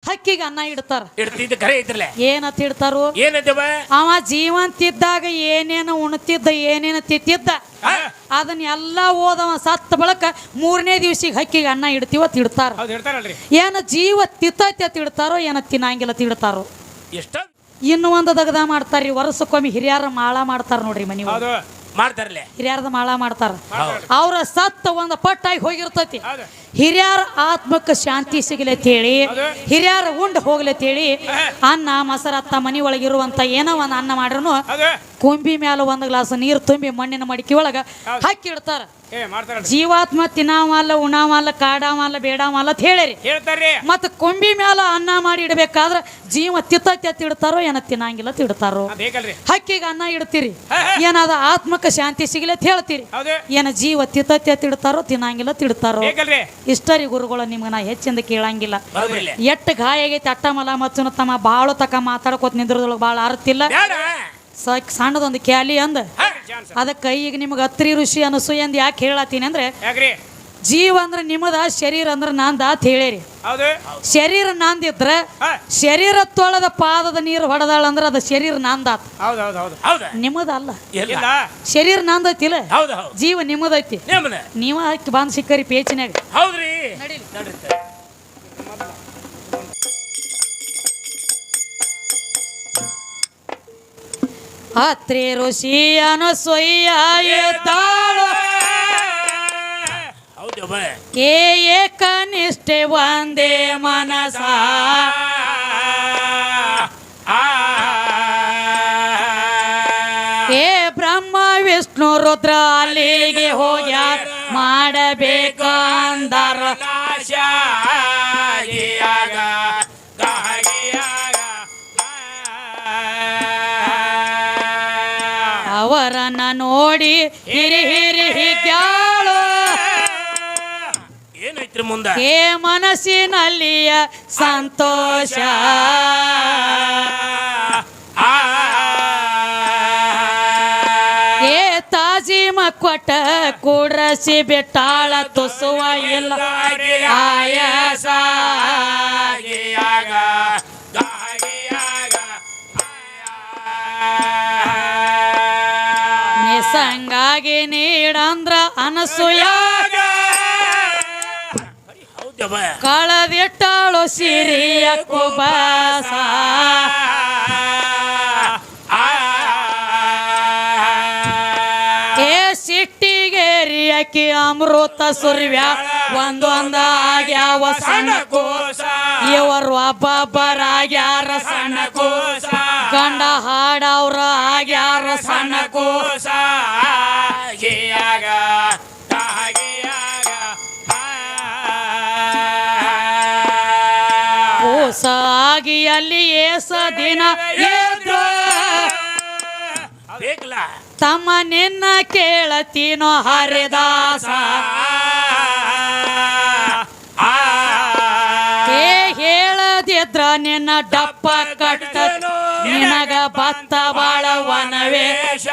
ಹಕ್ಕಿಗೆ ಅನ್ನ ಇಡ್ತಾರ. ಇಡ್ತಿದ್ದ ಕರೆ ಐತ್ರಲ್ಲ. ಏನಂತ ಇಡ್ತಾರು? ಏನಂತವ? ಅವ ಜೀವಂತಿದ್ದಾಗ ಏನೇನು ಉಣ್ತಿದ್ದ ಏನೇನು ತಿತ್ತಿದ್ದ ಅದನ್ನೆಲ್ಲ ಓದವ ಸತ್ತ ಬಳಕ 3ನೇ ದಿವ್ಸಿಗೆ ಹಕ್ಕಿಗೆ ಅನ್ನ ಇಡ್ತೀವತ್ ಇಡ್ತಾರ. ಏನ ಜೀವ ತಿತ್ತೈತಿ ಅಂತ ಇಡ್ತಾರೋ ಏನ ತಿನ್ನಂಗಿಲ್ಲ ತಿಡ್ತಾರೋ. ಎಷ್ಟ ಇನ್ನು ಒಂದು ದಗದ ಮಾಡ್ತಾರ್ರಿ. ವರ್ಷಕ್ಕೊಮ್ಮೆ ಹಿರಿಯರ ಮಾಳ ಮಾಡ್ತಾರ ನೋಡ್ರಿ ಮನಿ ಮಾಡ್ತಾರಲ್ಲ. ಹಿರಿಯರದ ಮಾಳ ಮಾಡ್ತಾರ. ಅವ್ರ ಸತ್ತ ಒಂದು ಪಟ್ಟಾಗಿ ಹೋಗಿರ್ತೈತಿ. ಹಿರಿಯರ ಆತ್ಮಕ್ಕೆ ಶಾಂತಿ ಸಿಗಲಿ ಅಂತೇಳಿ ಹಿರಿಯರ ಉಂಡು ಹೋಗ್ಲಿ ಅಂತೇಳಿ ಅನ್ನ ಮೊಸರತ್ತ ಮನಿ ಒಳಗಿರುವಂತ ಏನೋ ಒಂದು ಅನ್ನ ಮಾಡ್ರು ಕೊಂಬಿ ಮ್ಯಾಲ ಒಂದು ಗ್ಲಾಸ್ ನೀರು ತುಂಬಿ ಮಣ್ಣಿನ ಮಡಿಕೆ ಒಳಗ ಹಾಕಿ ಇಡ್ತಾರ. ಜೀವಾತ್ಮ ತಿನ್ನಾವಲ್ಲ ಉಣಾವಲ್ಲ ಕಾಡಾವಲ್ಲ ಬೇಡಾವಲ್ಲ ಅಂತ ಹೇಳಿರಿ. ಮತ್ತ ಕೊಂಬಿ ಮ್ಯಾಲ ಅನ್ನ ಮಾಡಿ ಇಡಬೇಕಾದ್ರ ಜೀವ ತಿತ್ತೈತಿ ಅಂತ ಇಡ್ತಾರೋ ಏನ ತಿನ್ನಂಗಿಲ್ಲ ತಿಡ್ತಾರೋ. ಹಕ್ಕಿಗೆ ಅನ್ನ ಇಡ್ತೀರಿ ಏನಾದ ಆತ್ಮಕ್ಕೆ ಶಾಂತಿ ಸಿಗಲಿ ಅಂತ ಹೇಳ್ತೀರಿ. ಏನ ಜೀವ ತಿತ್ತೈತಿ ಅಂತ ಇಡ್ತಾರೋ ತಿನ್ನಂಗಿಲ್ಲ ತಿಡ್ತಾರೋ. ಇಷ್ಟರಿ ಗುರುಗಳು ನಿಮ್ಗೆ ನಾ ಹೆಚ್ಚಿಂದ ಕೇಳಂಗಿಲ್ಲ. ಎಟ್ಟು ಗಾಯ ಆಗೈತಿ ಅಟ್ಟ ಮಲ ಮಚ್ಚನ ತಮ್ಮ ಬಾಳ ತಕ ಮಾತಾಡ್ಕೋತ ನಿಂದ್ರದೊಳಗೆ ಬಾಳ ಅರ್ತಿಲ್ಲ. ಸಣ್ಣದೊಂದು ಕ್ಯಾಲಿ ಅಂದ ಅದಕ್ಕೆ ಈಗ ನಿಮ್ಗೆ ಅತ್ರಿ ಋಷಿ ಅನಸೂಯ ಅಂದ್ ಯಾಕೆ ಹೇಳತ್ತೀನಿ ಅಂದ್ರೆ ಜೀವ ಅಂದ್ರೆ ನಿಮ್ಮದ ಶರೀರ ಅಂದ್ರೆ ನಂದ ಅಂತ ಹೇಳಿರಿ. ಶರೀರ ನಂದಿದ್ರ ಶರೀರ ತೊಳೆದ ಪಾದದ ನೀರು ಹೊಡೆದಾಳ ಅಂದ್ರೆ ಅದು ಶರೀರ ನಂದಾತ. ನಿಮ್ಮದಲ್ಲ ಶರೀರ ನಂದೈತಿಲ್ಲ ಜೀವ ನಿಮ್ಮದೈತಿ. ನೀವ ಹಾಕಿ ಬಂದ್ ಸಿಕ್ಕರಿ ಪೇಚಿನಾಗ. ಅತ್ರಿ ಋಷಿ ಅನಸೂಯ ಏಕನಿಷ್ಠೆ ಒಂದೇ ಮನಸ ಏ ಬ್ರಹ್ಮ ವಿಷ್ಣು ರುದ್ರ ಅಲ್ಲಿಗೆ ಹೋಗ್ಯಾರ ಮಾಡಬೇಕಂದರ ಅವರನ್ನ ನೋಡಿ ಹಿರಿ ಹಿರಿ ಹಿಗ್ಯಾಳು ಏನೈತ್ರಿ ಮುಂದ ಏ ಮನಸ್ಸಿನಲ್ಲಿಯ ಸಂತೋಷ ಏ ತಾಜಿ ಮಕ್ಕೊಟ್ಟ ಕೂಡ್ರಸಿ ಬಿಟ್ಟಾಳ ತುಸುವ ಇಲ್ಲ ಆಯಾಸ ನಿಸಂಗಾಗಿ ನೀಡಂದ್ರ ಅನಸೂಯ ಕಳದಿಟ್ಟಾಳು ಸಿರಿಯ ಕುಬಾಸ ಏ ಸಿಟ್ಟಿಗೇರಿಯಕಿ ಅಮೃತ ಸುರ್ವ್ಯ ಒಂದೊಂದ ಆಗ್ಯಾವ ಸಣ್ಣ ಕೋಸ ಇವರು ಒಬ್ಬೊಬ್ಬರಾಗ್ಯಾರ ಸಣ್ಣ ಕೋಸ ಗಂಡ ಹಾಡವ್ರ ಆಗ್ಯಾರ ಸಣ್ಣ ಕೋಸ ಕೋಸಾಗಿ ಅಲ್ಲಿ ಏಸ ದಿನ ತಮ್ಮ ನಿನ್ನ ಕೇಳತೀನೋ ಹರಿದಾಸ ಹೇಳದಿದ್ರ ನಿನ್ನ ಡಪ್ಪ ಕಟ್ಟ ನಿನಗ ಭತ್ತ ಬಾಳ ವನವೇಶ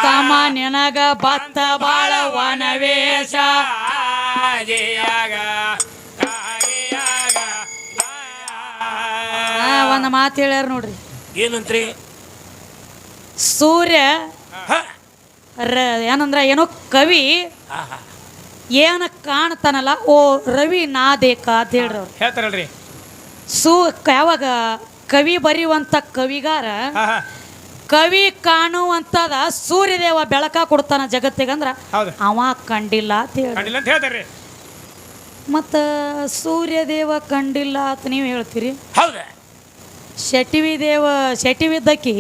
ತಮ್ಮ ನಿನಗ ಭತ್ತ ಬಾಳ ವನವೇಶ ಒಂದು ಮಾತು ಹೇಳ್ಯಾರ ನೋಡ್ರಿ. ಏನಂತ್ರಿ? ಸೂರ್ಯ ಏನಂದ್ರ ಏನೋ ಕವಿ ಏನ ಕಾಣ್ತಾನಲ್ಲ ಓ ರವಿ ನಾದೇಕ ಅಂತ ಹೇಳ್ರಿ ಅವ್ರು ಹೇಳ್ತಾರಲ್ರಿ. ಯಾವಾಗ ಕವಿ ಬರೆಯುವಂತ ಕವಿಗಾರ ಕವಿ ಕಾಣುವಂತದ ಸೂರ್ಯದೇವ ಬೆಳಕ ಕೊಡ್ತಾನ ಜಗತ್ತಿಗಂದ್ರ ಅವ ಕಂಡಿಲ್ಲ ಅಂತ ಹೇಳ್ತಾರ್ರಿ. ಮತ್ತ ಸೂರ್ಯದೇವ ಕಂಡಿಲ್ಲ ಅಂತ ನೀವು ಹೇಳ್ತೀರಿ. ಶೆಟ್ಟಿವಿದ್ದಕ್ಕಿ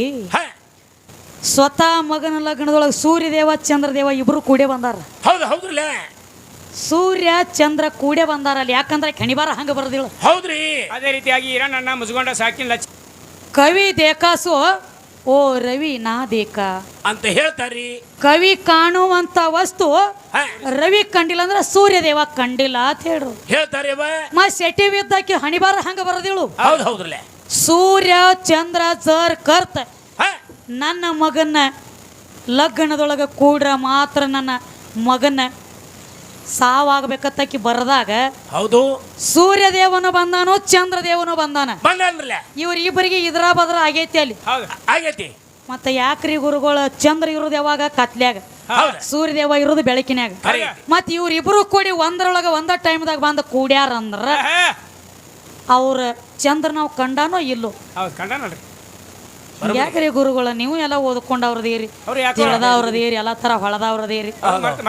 ಸ್ವತಃ ಮಗನ ಲಗ್ನದೊಳಗೆ ಸೂರ್ಯದೇವ ಚಂದ್ರದೇವ ಇಬ್ರು ಕೂಡೆ ಬಂದಾರ. ಸೂರ್ಯ ಚಂದ್ರ ಕೂಡೆ ಬಂದಾರ ಅಲ್ಲಿ. ಯಾಕಂದ್ರೆ ಕಣಿಬಾರ ಹಂಗ ಬರದಿಲ್ಲ. ಹೌದ್ರಿ. ಅದೇ ರೀತಿಯಾಗಿ ನನ್ನ ಮುಸ್ಕೊಂಡ ಸಾಕಿನ ಕವಿ ದೇಕಾಸು ಓ ರವಿ ನಾ ದೇಕ ಅಂತ ಹೇಳ್ತಾರಿ. ಕವಿ ಕಾಣುವಂತ ವಸ್ತು ರವಿ ಕಂಡಿಲ್ಲ ಅಂದ್ರೆ ಸೂರ್ಯದೇವ ಕಂಡಿಲ್ಲ ಅಂತ ಹೇಳ್ತಾರೆ. ಶೆಟ್ಟಿವಿದ್ದಕ್ಕೆ ಹಣಿಬಾರ ಹಂಗ ಬರದಿಳು. ಸೂರ್ಯ ಚಂದ್ರ ಜರ್ ಕರ್ತ ನನ್ನ ಮಗನ ಲಗ್ನದೊಳಗ ಕೂಡ ಮಾತ್ರ ನನ್ನ ಮಗನ ಸಾವಾಗಬೇಕತ್ತಾಕಿ ಬರದಾಗ ಹೌದು ಸೂರ್ಯ ದೇವನು ಬಂದಾನು ಚಂದ್ರ ದೇವನು ಬಂದಾನ. ಬಂದನ್ರಲ್ಲ ಇವ್ರಿಬ್ಬರಿಗೆ ಇದ್ರ ಬದ್ರ ಆಗೈತಿ ಅಲ್ಲಿ. ಹೌದು ಆಗೈತಿ. ಮತ್ತೆ ಯಾಕ್ರಿ ಗುರುಗಳು ಚಂದ್ರ ಇರೋದು ಯಾವಾಗ ಕತ್ಲ್ಯಾಗ, ಹೌದು ಸೂರ್ಯ ದೇವ ಇರೋದು ಬೆಳಕಿನ್ಯಾಗ. ಮತ್ ಇವ್ರಿಬ್ರು ಕೂಡಿ ಒಂದರೊಳಗ ಒಂದ ಟೈಮ್ದಾಗ ಬಂದ ಕೂಡ್ಯಾರ ಅಂದ್ರ ಅವ್ರ ಚಂದ್ರ ನಾವು ಕಂಡಾನೋ ಇಲ್ಲೋ. ಹೌದು ಕಂಡ ನೋಡ್ರಿ. ಯಾಕ್ರಿ ಗುರುಗಳ ನೀವು ಎಲ್ಲ ಓದ್ಕೊಂಡವ್ರದೇರಿ, ಅವ್ರು ಯಾಕೆ ತಿಳಿದವ್ರದೇರಿ, ಎಲ್ಲಾ ತರ ಹೊಳದವ್ರದೇರಿ.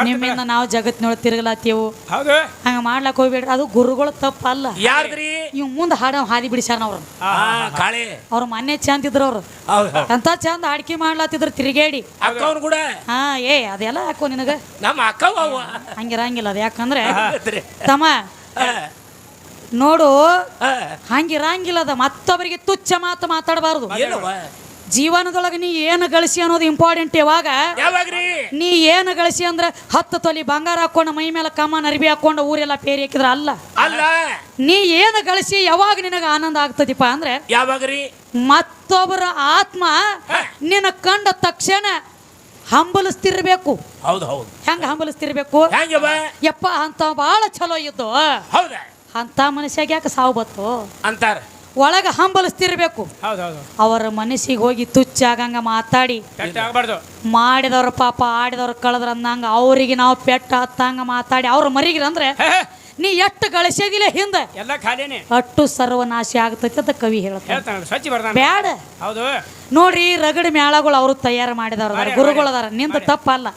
ನಿಮ್ಮಿಂದ ನಾವು ಜಗತ್ತಿನೊಳಗೆ ತಿರುಗಲಾತೀವು. ಹೌದು ಹಂಗ ಮಾಡ್ಲಕ್ ಹೋಗ್ಬೇಡ್ರಿ. ಅದು ಗುರುಗಳು ತಪ್ಪಲ್ಲ. ಯಾರ್ದ್ರಿ? ಇವ್ ಮುಂದೆ ಹಾಡ ಹಾದಿ ಬಿಡಿಸ್ಯಾರ ಅವ್ರ. ಕಾಳೆ ಅವ್ರ ಮೊನ್ನೆ ಚಂದ ಇದ್ರು ಅವ್ರು. ಅಂತ ಚಂದ ಅಡ್ಕೆ ಮಾಡ್ಲಾತಿದ್ರು ತಿರುಗೇಡಿ. ಅಕ್ಕವ್ರು ಕೂಡ ಹಾ ಅದೆಲ್ಲ ಯಾಕೋ ನಿನಗ ನಮ್ಮ ಅಕ್ಕವ ಹಂಗಿರಂಗಿಲ್ಲ. ಅದು ಯಾಕಂದ್ರೆ ತಮ್ಮ ನೋಡು ಹಂಗಿರಂಗಿಲ್ಲ. ಅದ ಮತ್ತೊಬ್ಬರಿಗೆ ತುಚ್ಛ ಮಾತು ಮಾತಾಡಬಾರದು. ಜೀವನದೊಳಗೆ ನೀ ಏನು ಗಳಿಸಿ ಅನ್ನೋದು ಇಂಪಾರ್ಟೆಂಟ್. ಯಾವಾಗ್ರಿ ನೀ ಏನು ಗಳಿಸಿ ಅಂದ್ರೆ 10 ತೊಲಿ ಬಂಗಾರ ಹಾಕೊಂಡು ಮೈ ಮೇಲೆ ಕಮ್ಮನ ಅರಿಬಿ ಹಾಕೊಂಡು ಊರೆಲ್ಲ ಪೇರಿ ಹಾಕಿದ್ರ ಅಲ್ಲ. ಅಲ್ಲ ನೀ ಏನು ಗಳಿಸಿ ಯಾವಾಗ ನಿನಗ ಆನಂದ ಆಗ್ತದಿಪ್ಪ ಅಂದ್ರೆ ಯಾವಾಗ್ರಿ ಮತ್ತೊಬ್ಬರ ಆತ್ಮ ನಿನ್ನ ಕಂಡ ತಕ್ಷಣ ಹಂಬಲಿಸ್ತಿರ್ಬೇಕು. ಹೌದು ಹೌದು. ಹೆಂಗ ಹಂಬಲಿಸ್ತಿರ್ಬೇಕು? ಯಪ್ಪ ಅಂತ ಬಹಳ ಚಲೋ ಇದ್ದು ಹೌದಾ ಅಂತ ಮನುಷ್ಯಾಗ ಯಾಕೆ ಸಾವು ಬತ್ತು ಅಂತಾರ. ಒಳಗ ಹಂಬಲಿಸ್ತಿರ್ಬೇಕು. ಅವರ ಮನಸ್ಸಿಗೆ ಹೋಗಿ ತುಚ್ಚಾಗಂಗ ಮಾತಾಡಿ ಮಾಡಿದವ್ರ ಪಾಪ ಆಡಿದವ್ರ ಕಳೆದ್ರ ಅಂದಂಗ ಅವ್ರಿಗೆ ನಾವು ಪೆಟ್ಟ ಹತ್ತಂಗ ಮಾತಾಡಿ ಅವ್ರ ಮರಿಗಿರ ಅಂದ್ರೆ ನೀ ಎಷ್ಟು ಗಳಿಸೋದಿಲ್ಲ ಹಿಂದೆ ಎಲ್ಲ ಖಾಲಿನೇ ಅಟ್ಟು ಸರ್ವನಾಶ ಆಗ್ತೈತಿ ಅಂತ ಕವಿ ಹೇಳ್ತಾನೆ. ಸ್ವಚ್ಛ ಬರ್ತಾನೆ. ಬ್ಯಾಡ. ಹೌದು ನೋಡ್ರಿ ರಗಡಿ ಮೇಳಗಳು ಅವರು ತಯಾರು ಮಾಡಿದವ್ರ ಗುರುಗಳದಾರ. ನಿಂದ ತಪ್ಪಲ್ಲ,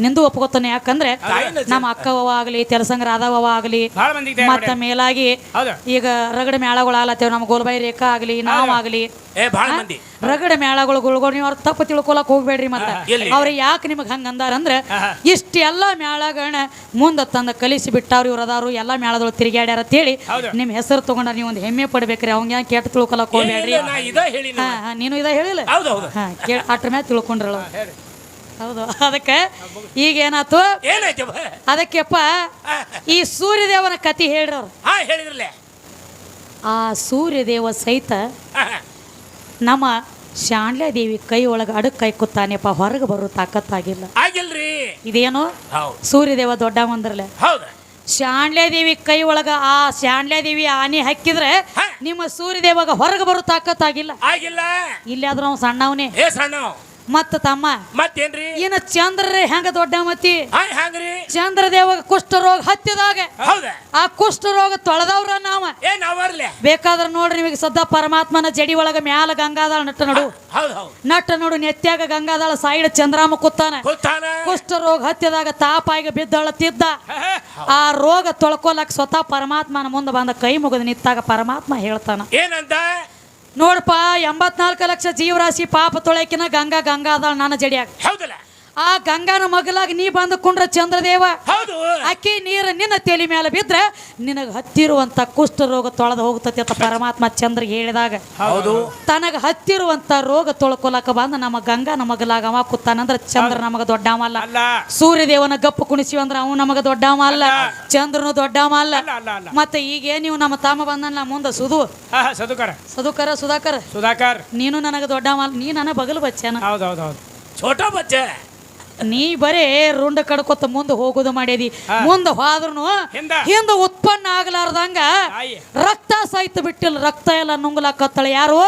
ನಿಂದು ಒಪ್ಕೋತಾನೆ. ಯಾಕಂದ್ರೆ ನಮ್ಮ ಅಕ್ಕವ ಆಗ್ಲಿ ತೆಲಸಂಗ್ರ ಆದವ ಆಗ್ಲಿ ಮತ್ತ ಮೇಲಾಗಿ ಈಗ ರಗಡ ಮೇಳಗಳು ಆಲತ್ತೇವ್. ನಮ್ಮ ಗೋಲ್ಬಾಯಿ ರೇಖಾ ಆಗ್ಲಿ ನಾವ್ ಆಗ್ಲಿ ರಗಡ ಮೇಳಗಳು ಗುಳ್ಗಳು ನೀವು ಅವ್ರ ತಪ್ಪು ತಿಳ್ಕೊಳಕ್ ಹೋಗ್ಬೇಡ್ರಿ. ಮತ್ತ ಅವ್ರ ಯಾಕೆ ನಿಮಗ್ ಹಂಗ ಅಂದಾರಂದ್ರ ಇಷ್ಟೆಲ್ಲ ಮೇಳಗಳನ್ನ ಮುಂದ ತಂದ ಕಲಿಸಿ ಬಿಟ್ಟವ್ರು ಇವ್ರ ಅದಾರು. ಎಲ್ಲಾ ಮೇಳದೊಳಗೆ ತಿರುಗಾಡ್ಯಾರ ಅಂತೇಳಿ ನಿಮ್ ಹೆಸರು ತಗೊಂಡ್ರ ನೀವು ಒಂದು ಹೆಮ್ಮೆ ಪಡ್ಬೇಕ್ರಿ. ಅವಂಗ ಕೆಟ್ಟ ತಿಳ್ಕೊಳಕ್ ಹೋಗ್ಬೇಡ್ರಿ. ನೀನು ಇದ ಹೇಳಿಲ್ಲ ಅಟ್ರ ಮ್ಯಾಲ ತಿಳ್ಕೊಂಡ್ರಳ. ಹೌದು. ಅದಕ್ಕೆ ಈಗ ಏನಾಯ್ತು? ಅದಕ್ಕೆಪ್ಪ ಈ ಸೂರ್ಯದೇವನ ಕತಿ ಹೇಳ್ರವ್ರು. ಆ ಸೂರ್ಯದೇವ ಸಹಿತ ನಮ್ಮ ಶಾಣ್ಯಾದೇವಿ ಕೈ ಒಳಗ ಅಡಕ್ ಕೈ ಕೂತಾನೆಪ್ಪ. ಹೊರಗೆ ಬರೋ ತಾಕತ್ತಾಗಿಲ್ಲ. ಇದೇನು ಸೂರ್ಯದೇವ ದೊಡ್ಡ ಮಂದ್ರಲೆ ಶಾಣ್ಯಾದೇವಿ ಕೈ ಒಳಗ ಆ ಶಾಣ್ಯಾದೇವಿ ಆನೆ ಹಾಕಿದ್ರೆ ನಿಮ್ಮ ಸೂರ್ಯದೇವಾಗ ಹೊರಗೆ ಬರೋ ತಾಕತ್ತಾಗಿಲ್ಲ. ಇಲ್ಲಾದ್ರೂ ಅವ್ ಸಣ್ಣವನೇ. ಮತ್ತ ತಮ್ಮ ಮತ್ತೇನ್ರಿ ಇನ್ನ ಚಂದ್ರರೇ ಹೆಂಗ ದೊಡ್ಡ ಮತಿ ಚಂದ್ರದೇವ ಕುಷ್ಠ ರೋಗ ಹತ್ತಿದಾಗ ಆ ಕುಷ್ಠ ರೋಗ ತೊಳೆದವ್ರ ನಾವ ಬೇಕಾದ್ರ ನೋಡ್ರಿ ನಿಮಗೆ ಸದ್ದ ಪರಮಾತ್ಮನ ಜಡಿ ಒಳಗ ಮ್ಯಾಲ ಗಂಗಾದಾಳ ನಟ್ಟ ನೋಡು ನೆತ್ಯಾಗ ಗಂಗಾದಾಳ ಸೈಡ್ ಚಂದ್ರಾಮ ಕೂತಾನ. ಕುಷ್ಠ ರೋಗ ಹತ್ತಿದಾಗ ತಾಪಾಯಿಗೆ ಬಿದ್ದಳತ್ತಿದ್ದ. ಆ ರೋಗ ತೊಳ್ಕೊಲಕ್ ಸ್ವತಃ ಪರಮಾತ್ಮನ ಮುಂದೆ ಬಂದ ಕೈ ಮುಗಿದು ನಿಂತಾಗ ಪರಮಾತ್ಮ ಹೇಳ್ತಾನ ಏನಂತ? ನೋಡಪ್ಪ 84 ಲಕ್ಷ ಜೀವರಾಶಿ ಪಾಪ ತೊಳೆಕಿನ ಗಂಗಾ ಅದಾಳ ನನ್ನ ಜಡಿಯಾಗ. ಆ ಗಂಗಾನ ಮಗಲಾಗ ನೀ ಬಂದು ಕುಂಡ್ರ ಚಂದ್ರದೇವ ಅಕ್ಕಿ ನೀರು ನಿನ್ನ ತಲೆ ಮೇಲೆ ಬಿದ್ರೆ ನಿನಗ ಹತ್ತಿರುವಂತ ಕುಷ್ಠ ರೋಗ ತೊಳೆದು ಹೋಗ್ತತಿ ಅಂತ ಪರಮಾತ್ಮ ಚಂದ್ರ ಹೇಳಿದಾಗ ತನಗ ಹತ್ತಿರುವಂತ ರೋಗ ತೊಳ್ಕೊಲಕ ಬಂದ ನಮ್ಮ ಗಂಗಾನ ಮಗಲಾಗ ಅವ ಕೂತಾನಂದ್ರ ಚಂದ್ರ ನಮಗ ದೊಡ್ಡವ ಅಲ್ಲ. ಸೂರ್ಯದೇವನ ಗಪ್ಪು ಕುಣಿಸಿವ ಅಂದ್ರ ಅವ ನಮಗ ದೊಡ್ಡವ ಅಲ್ಲ. ಚಂದ್ರನು ದೊಡ್ಡವ ಅಲ್ಲ. ಮತ್ತೆ ಈಗ ನೀವು ನಮ್ಮ ತಮ್ಮ ಬಂದಲ್ಲ ಮುಂದೆ ಸುಧಾಕರ್ ನೀನು ನನಗ ದೊಡ್ಡವ ಅಲ್ಲ. ನೀ ನನ್ನ ಬಗಲು ಬಚ್ಚನ. ಛೋಟಾ ಬಚ್ಚ. ನೀ ಬರೇ ರುಂಡ ಕಡ್ಕೊತ ಮುಂದೆ ಹೋಗೋದು ಮಾಡ್ಯದಿ. ಮುಂದೆ ಹೋದ್ರೂ ಹಿಂದ ಉತ್ಪನ್ನ ಆಗ್ಲಾರ್ದಂಗ ರಕ್ತ ಸಹಿತ ಬಿಟ್ಟಿಲ್ಲ. ರಕ್ತ ಎಲ್ಲ ನುಂಗ್ಲಾಕತ್ತಳೆ. ಯಾರು?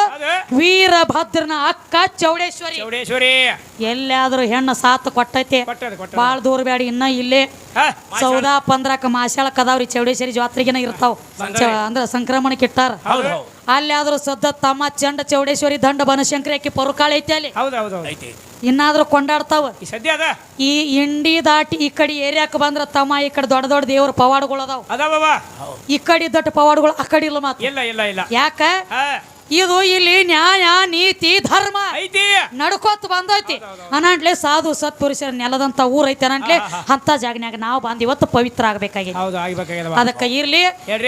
ವೀರಭದ್ರನ ಅಕ್ಕ ಚೌಡೇಶ್ವರಿ. ಎಲ್ಲಾದ್ರೂ ಹೆಣ್ಣು ಸಾತ್ ಕೊಟ್ಟೈತೆ. ಬಾಳ ದೂರ ಬ್ಯಾಡಿ. ಇನ್ನ ಇಲ್ಲೇ 14-15 ಮಾಸಾಳ ಕದಾವ್ರಿ ಚೌಡೇಶ್ವರಿ ಜಾತ್ರೆಗಿನ ಇರ್ತಾವ. ಅಂದ್ರ ಸಂಕ್ರಮಣಕ್ಕೆ ಇಟ್ಟಾರ. ಅಲ್ಲಿ ಆದ್ರೂ ಸದ್ದ ತಮ್ಮ ಚಂಡ ಚೌಡೇಶ್ವರಿ ದಂಡ ಬನಶಂಕರಿ ಆಕಿ ಪರುಕಾಳ ಐತಿ. ಅಲ್ಲಿ ಇನ್ನಾದ್ರೂ ಕೊಂಡಾಡ್ತಾವ. ಈ ಇಂಡಿ ದಾಟಿ ಈ ಕಡೆ ಏರಿಯಾಕ ಬಂದ್ರ ತಮ್ಮ ಈ ಕಡೆ ದೊಡ್ಡ ದೊಡ್ಡ ದೇವ್ರ ಪವಾಡಗಳು ಅದಾವ. ಈ ಕಡೆ ದೊಡ್ಡ ಪವಾಡಗಳು ಆ ಕಡೆ ಇಲ್ಲ. ಮಾತ್ರ ಯಾಕ? ಇದು ಇಲ್ಲಿ ನ್ಯಾಯ ನೀತಿ ಧರ್ಮ ನಡ್ಕೋತ ಬಂದೈತಿ. ಅನಂಟ್ಲೆ ಸಾಧು ಸತ್ಪುರುಷರ ನೆಲದಂತ ಊರ್ ಐತಿ. ಅನಂಟ್ಲೆ ಅಂತ ಜಾಗನ್ಯಾಗ ನಾವು ಬಂದ್ ಇವತ್ತು ಪವಿತ್ರ ಆಗ್ಬೇಕಾಗಿ. ಅದಕ್ಕ ಇರ್ಲಿ.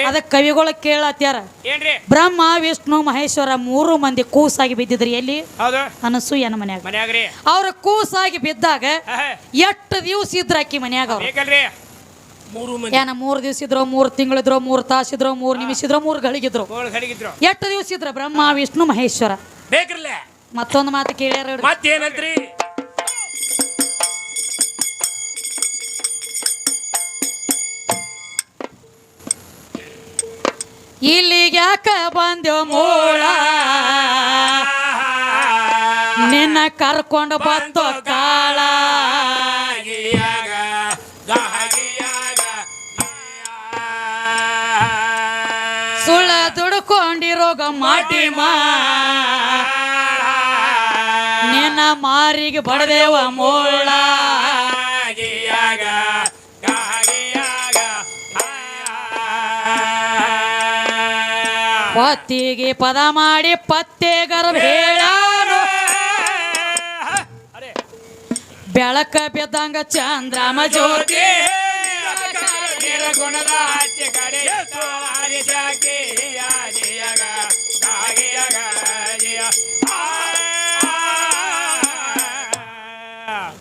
ಅದಕ್ಕೆ ಕವಿಗಳ ಕೇಳತ್ಯಾರ. ಬ್ರಹ್ಮ ವಿಷ್ಣು ಮಹೇಶ್ವರ 3 ಮಂದಿ ಕೂಸಾಗಿ ಬಿದ್ದಿದ್ರಿ. ಎಲ್ಲಿ? ಅನಸೂಯನ ಮನ್ಯಾಗ. ಅವ್ರ ಕೂಸಾಗಿ ಬಿದ್ದಾಗ 8 ದಿವಸ ಇದ್ರ ಅಕ್ಕಿ ಮನ್ಯಾಗ. ಅವ್ರು 3 ದಿವಸ ಇದ್ರು, 3 ತಿಂಗಳಿದ್ರು, 3 ತಾಸಿದ್ರು, 3 ನಿಮಿಷ ಇದ್ರು, 3 ಗಳಿಗಿದ್ರು. 8 ದಿವಸ ಇದ್ರ ಬ್ರಹ್ಮ ವಿಷ್ಣು ಮಹೇಶ್ವರ. ಮತ್ತೊಂದು ಮಾತು ಕೇಳ್ಯಾರ. ಇಲ್ಲಿಗೆ ಯಾಕ ಬಂದ್ಯೋ ಮೂಳ ನಿನ್ನ ಕರ್ಕೊಂಡು ಬತ್ತೋ ಕಾಳ ಸುಳ್ಳ ದುಡ್ಕೊಂಡಿರೋಗ ಮಾಟಿ ನಿನ್ನ ಮಾರಿಗೆ ಬಡದೇವ ಮೂಳ ಪತ್ತಿಗೆ ಪದ ಮಾಡಿ ಪತ್ತೆಗರ ಹೇಳಾನು ಬೆಳಕ ಬಿದ್ದಂಗ ಚಂದ್ರಮ ಜ್ಯೋತಿ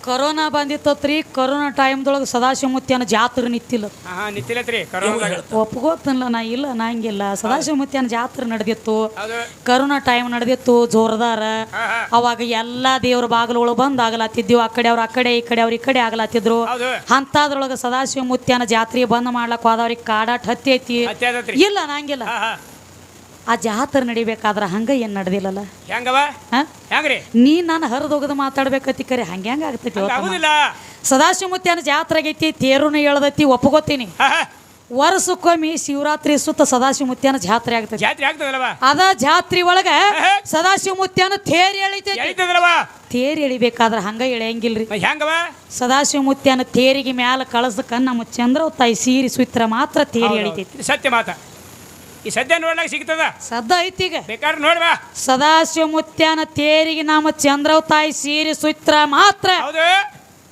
ಕೊರೋನಾ ಬಂದಿತ್ತತ್ರಿ ಕೊರೋನಾ ಟೈಮ್ದೊಳಗೆ ಸದಾಶಿವಮೂರ್ತಿಯನ ಜಾತ್ರೆ ನಿಂತಿಲ್ಲ ನಿಂತಿಲ್ಲತ್ರಿ ಒಪ್ಕೋತನಲ್ಲ ನಾ ಇಲ್ಲ ನಾ ಹಂಗಿಲ್ಲ ಸದಾಶಿವಮೂರ್ತಿಯನ ಜಾತ್ರೆ ನಡೆದಿತ್ತು ಕರೋನಾ ಟೈಮ್ ನಡೆದಿತ್ತು ಜೋರದಾರ ಅವಾಗ ಎಲ್ಲಾ ದೇವ್ರ ಬಾಗಿಲುಗಳು ಬಂದ್ ಆಗಲಾತಿದ್ವು ಆ ಕಡೆ ಅವ್ರ ಆ ಕಡೆ ಈ ಕಡೆ ಅವ್ರ ಈ ಕಡೆ ಆಗಲಾತಿದ್ರು ಅಂತದ್ರೊಳಗ ಸದಾಶಿವಮೂರ್ತಿಯನ ಜಾತ್ರೆ ಬಂದ್ ಮಾಡ್ಲಕ್ ಹೋದವ್ರಿಗೆ ಕಾಡಾಟ ಹತ್ತಿ ಐತಿ ಇಲ್ಲ ನಾ ಹಂಗಿಲ್ಲ ಆ ಜಾತ್ರೆ ನಡಿಬೇಕಾದ್ರ ಹಂಗ ಏನ್ ನಡೆದಿಲ್ಲಲ್ಲ ನೀ ನಾನು ಹರಿದೋಗದ ಮಾತಾಡ್ಬೇಕತಿ ಕರೆ ಹಂಗ ಆಗ್ತೈತಿ ಸದಾಶಿವಮೂರ್ತಿಯನ ಜಾತ್ರೆ ಆಗೈತಿ ತೇರುನ ಎಳ್ದೈತಿ ಒಪ್ಪಗೋತೀನಿ ವರ್ಷಕ್ಕೊಮ್ಮೆ ಶಿವರಾತ್ರಿ ಸುತ್ತ ಸದಾಶಿವಮೂರ್ತಿಯನ ಜಾತ್ರೆ ಆಗ್ತೈತಿ ಅದ ಜಾತ್ರೆ ಒಳಗ ಸದಾಶಿವಮೂರ್ತಿಯನ ತೇರ್ ಎಳಿತೈತಿ ತೇರ್ ಎಳಿಬೇಕಾದ್ರ ಹಂಗ ಎಳೆಯಂಗಿಲ್ರಿ ಸದಾಶಿವಮೂರ್ತಿಯನ ತೇರಿಗೆ ಮ್ಯಾಲ ಕಳಸಕ ನಮ್ಮ ಚಂದ್ರ ತಾಯಿ ಸೀರಿ ಸುತ್ರ ಮಾತ್ರ ತೇರಿ ಎಳಿತೈತಿ ಸತ್ಯ ಮಾತ ಈ ಸದ್ಯ ನೋಡ್ಲಾಕ ಸಿಗ್ತದ ಸದ್ದ ಐತಿ ಈಗ ಬೇಕಾದ್ರೆ ನೋಡ್ಬಾ ಸದಾಶಿವಮೂರ್ತಿಯನ ತೇರಿಗೆ ನಮ್ಮ ಚಂದ್ರವ ತಾಯಿ ಸೀರಿ ಸುತ್ರ ಮಾತ್ರ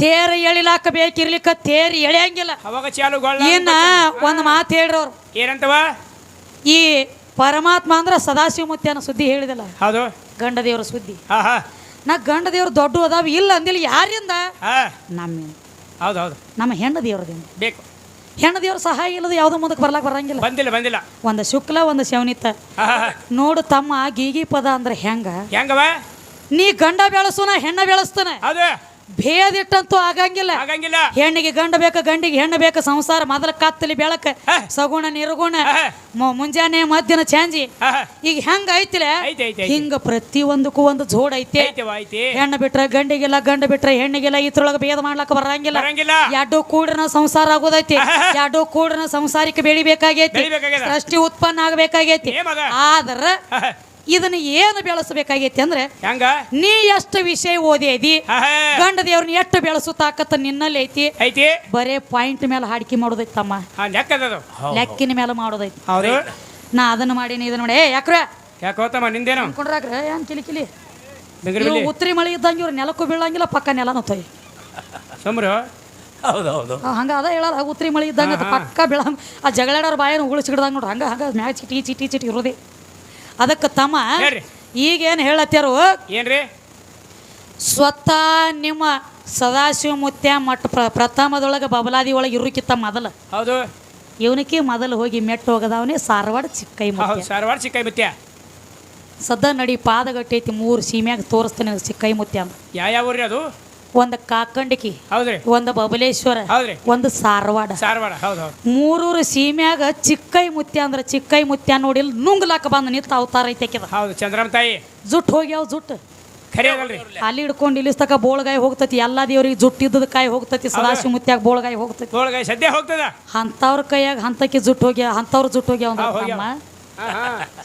ತೇರು ಎಳಿಲಾಕ ಬೇಕಿರ್ಲಿಕ್ಕ ತೇರು ಎಳೆಯಂಗಿಲ್ಲ ಅವಾಗ ಚಾಲು ಇನ್ನ ಒಂದ್ ಮಾತು ಹೇಳ್ರವ್ರು ಏನಂತವ ಈ ಪರಮಾತ್ಮ ಅಂದ್ರ ಸದಾಶಿವಮೂರ್ತಿಯನ ಸುದ್ದಿ ಹೇಳಿದಲ್ಲ ಹೌದು ಗಂಡ ದೇವ್ರ ಸುದ್ದಿ ನಾ ಗಂಡ ದೇವ್ರ ದೊಡ್ಡ ಅದಾವ ಇಲ್ಲ ಅಂದಿಲ್ಲ ಯಾರಿಂದ ನಮ್ಮ ಹೆಣ್ಣ ದೇವ್ರದಿಂದ ಬೇಕು ಹೆಣ್ಣ ದೇವ್ರ ಸಹಾಯ ಇಲ್ಲದ ಯಾವ್ದು ಮುಂದಕ್ಕೆ ಬರ್ಲಾಕ ಬರಂಗಿಲ್ಲ ಬಂದಿಲ್ಲ ಒಂದ ಶುಕ್ಲ ಒಂದ ಶವನಿತ ನೋಡು ತಮ್ಮ ಗೀಗಿ ಪದ ಅಂದ್ರೆ ಹೆಂಗವ ನೀ ಗಂಡ ಬೆಳಸುನ ಹೆಣ್ಣ ಬೆಳೆಸ್ತಾನ ಭೇದಿಟ್ಟಂತೂ ಆಗಂಗಿಲ್ಲ ಹೆಣ್ಣಿಗೆ ಗಂಡ ಬೇಕ ಗಂಡಿಗೆ ಹೆಣ್ಣು ಬೇಕ ಸಂಸಾರ ಮೊದಲ ಕತ್ತಲಿ ಬೆಳಕ ಸಗುಣ ನಿರ್ಗುಣ ಮುಂಜಾನೆ ಮಧ್ಯಾಹ್ನ ಚಾಂಜಿ ಈಗ ಹೆಂಗ ಐತಿಲ್ಲ ಹಿಂಗ ಪ್ರತಿಯೊಂದಕ್ಕೂ ಒಂದು ಜೋಡ್ ಐತೆ ಹೆಣ್ಣು ಬಿಟ್ರ ಗಂಡಿಗೆಲ್ಲ ಗಂಡ ಬಿಟ್ರ ಹೆಣ್ಣಿಗೆಲ್ಲ ಇದ್ರೊಳಗ ಭೇದ ಮಾಡ್ಲಕ್ಕ ಬರಂಗಿಲ್ಲ ಎರಡು ಕೂಡ್ರನ ಸಂಸಾರ ಆಗೋದೈತಿ ಎರಡು ಕೂಡ್ರನ ಸಂಸಾರಕ್ಕೆ ಬೆಳಿಬೇಕಾಗೈತಿ ಸೃಷ್ಟಿ ಉತ್ಪನ್ನ ಆಗಬೇಕಾಗೈತಿ ಆದ್ರ ಇದನ್ನ ಏನು ಬೆಳೆಸಬೇಕಾಗೈತಿ ಅಂದ್ರೆ ನೀ ಎಷ್ಟು ವಿಷಯ ಓದಿ ಗಂಡ ದೇವ್ರನ್ನ ಎಷ್ಟು ಬೆಳೆಸು ತಾಕತ್ತ ನಿನ್ನಲ್ಲಿ ಐತಿ ಬರೇ ಪಾಯಿಂಟ್ ಮೇಲೆ ಹಾಡಿಕೆ ಮಾಡೋದೈತಿ ತಮ್ಮ ಲೆಕ್ಕಿನ ಮೇಲೆ ಮಾಡೋದೈತಿ ನಾ ಅದನ್ನ ಮಾಡೀನಿ ಇದನ್ನ ಮಾಡಿ ಯಾಕ್ರಮ್ಮ ನಿಂದೇನು ಅನ್ಕೊಂಡ್ರಾಗ್ರ ಏನ್ ಕಿಲಿ ಉತ್ತರಿ ಮಳೆ ಇದ್ದಂಗೆ ಇವ್ರು ನೆಲಕ್ಕೂ ಬೀಳಂಗಿಲ್ಲ ಪಕ್ಕ ನೆಲನೂ ತೊಯ್ ಹಂಗ ಅದ ಹೇಳಲ್ಲ ಉತ್ತರಿ ಮಳೆ ಇದ್ದಂಗ ಪಕ್ಕ ಬೀಳ ಆ ಜಗಳಾಡೋರ್ ಬಾಯನ ಉಗುಳಿಸಿಡ್ದಂಗ ನೋಡ್ರಿ ಹಂಗ ಮ್ಯಾಗ ಚಿಟಿ ಇರೋದೇ ಅದಕ್ಕೆ ತಮ್ಮ ಈಗೇನು ಹೇಳತ್ತಾರು ಏನ್ರಿ ಸ್ವತಃ ನಿಮ್ಮ ಸದಾಶಿವಮೂರ್ತಿ ಮಠ ಪ್ರಥಮದೊಳಗೆ ಬಬಲಾದಿ ಒಳಗೆ ಇರುಕಿತ್ತ ಮೊದಲು ಹೌದು ಇವನಿಗೆ ಮೊದಲು ಹೋಗಿ ಮೆಟ್ಟು ಹೋಗದವನೇ ಸಾರವಾಡ ಚಿಕ್ಕೈ ಮುತ್ಯ ಸದ್ದ ನಡಿ ಪಾದಗಟ್ಟೈತಿ 3 ಸೀಮ್ಯಾಗ ತೋರಿಸ್ತೇನೆ ಚಿಕ್ಕೈ ಮುತ್ಯ ಅಂತ ಯಾವ ಅದು ಒಂದು ಕಾಕಂಡಿಕಿ ಒಂದು ಬಬಲೇಶ್ವರ ಒಂದು ಸಾರವಾಡ ಮೂರೂರು ಸೀಮ್ಯಾಗ ಚಿಕ್ಕೈ ಮುತ್ಯ ಅಂದ್ರ ಚಿಕ್ಕೈ ಮುತ್ಯ ನೋಡಿ ನುಂಗ್ಲಾಕ ಬಂದ ನಿಂತ ಅವತಾರ ಐತೆ ಚಂದ್ರಮ್ಮ ತಾಯಿ ಜುಟ್ಟು ಹೋಗ್ಯಾವ ಜುಟ್ಟು ಅಲ್ಲಿ ಹಿಡ್ಕೊಂಡು ಇಲ್ಲಿಸ್ತಕ ಬೋಳ್ಗಾಯಿ ಹೋಗ್ತತಿ ಎಲ್ಲಾ ದೇವ್ರಿಗೆ ಜುಟ್ಟಿದ್ದದ ಕಾಯಿ ಹೋಗ್ತತಿ ಸದಾಶಿವ ಮುತ್ಯಾಗ ಬೋಳ್ಗಾಯಿ ಹೋಗ್ತತಿ ಸದ್ಯ ಹೋಗ್ತದ ಅಂತವ್ರ ಕೈಯಾಗ ಹಂತಕ್ಕೆ ಜುಟ್ಟು ಹೋಗ್ಯ ಅಂತವ್ರ ಜುಟ್ಟು ಹೋಗ್ಯಾವ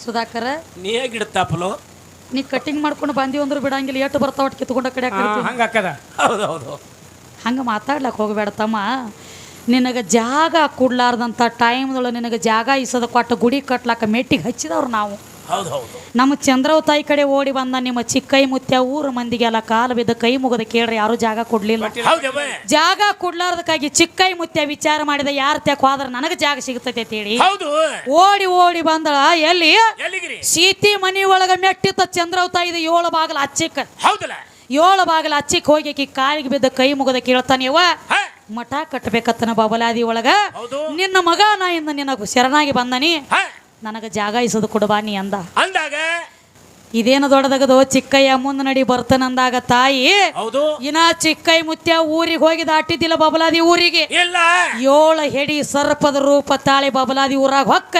ಸುಧಾಕರ ನೀ ಹೇಗಿಡ್ತಾಪಲೋ ನೀ ಕಟ್ಟಿಂಗ್ ಮಾಡ್ಕೊಂಡು ಬಂದಿ ಅಂದ್ರು ಬಿಡಂಗಿಲ್ಲ ಎಷ್ಟು ಬರ್ತಾವ ಒಟ್ಟು ಕಿತ್ಕೊಂಡ ಕಡೆ ಹಂಗ ಮಾತಾಡ್ಲಕ್ ಹೋಗ್ಬೇಡ ತಮ್ಮ ನಿನಗೆ ಜಾಗ ಕೊಡ್ಲಾರ್ದಂಥ ಟೈಮ್ದೊಳಗೆ ನಿನಗೆ ಜಾಗ ಇಸದ ಕೊಟ್ಟ ಗುಡಿ ಕಟ್ಲಾಕ ಮೆಟ್ಟಿಗೆ ಹಚ್ಚಿದವ್ರು ನಾವು ನಮ್ಮ ಚಂದ್ರವ ತಾಯಿ ಕಡೆ ಓಡಿ ಬಂದ ನಿಮ್ಮ ಚಿಕ್ಕೈ ಮುತ್ಯ ಊರ ಮಂದಿಗೆಲ್ಲ ಕಾಲು ಬಿದ್ದ ಕೈ ಮುಗದ ಕೇಳ್ರಿ ಯಾರು ಜಾಗ ಕೊಡ್ಲಿಲ್ಲ ಜಾಗ ಕೊಡ್ಲಾರ್ದಕ್ಕಾಗಿ ಚಿಕ್ಕೈ ಮುತ್ಯ ವಿಚಾರ ಮಾಡಿದ ಯಾರ ತ್ಯಾಕ್ ಹೋದ್ರ ನನಗೆ ಜಾಗ ಸಿಗ್ತೈತೆ ಅಂತ ಹೇಳಿ ಓಡಿ ಬಂದಳ ಎಲ್ಲಿ ಸೀತಿ ಮನಿ ಒಳಗ ಮೆಟ್ಟಿತ್ತ ಚಂದ್ರವ ತಾಯಿದ 7 ಬಾಗಿಲ ಹಚ್ಚಿಕ್ಕ 7 ಬಾಗಿಲ ಹಚ್ಚಿಕ್ ಹೋಗಿ ಕಾಲಿಗೆ ಬಿದ್ದ ಕೈ ಮುಗದ ಕೇಳ್ತಾನೆವ ಮಠ ಕಟ್ಟಬೇಕತ್ತನ ಬಬಲಾದಿ ಒಳಗ ನಿನ್ನ ಮಗ ನಾ ಇಂದ ನಿನಗ ಶರಣಾಗಿ ಬಂದನಿ ನನಗ ಜಾಗ ಇಸದು ಕೊಡಬಾನಿ ಅಂದಾಗ ಇದೇನು ದೊಡ್ಡದಗದು ಚಿಕ್ಕಯ್ಯ ಮುಂದ ನಡಿ ಬರ್ತಾನಂದಾಗ ತಾಯಿ ಇನ್ನ ಚಿಕ್ಕೈ ಮುತ್ಯ ಊರಿಗೆ ಹೋಗಿ ದಾಟಿದ್ದಿಲ್ಲ ಬಬಲಾದಿ ಊರಿಗೆ 7 ಹೆಡಿ ಸರ್ಪದ ರೂಪ ತಾಳಿ ಬಬಲಾದಿ ಊರಾಗ ಹೊಕ್ಕ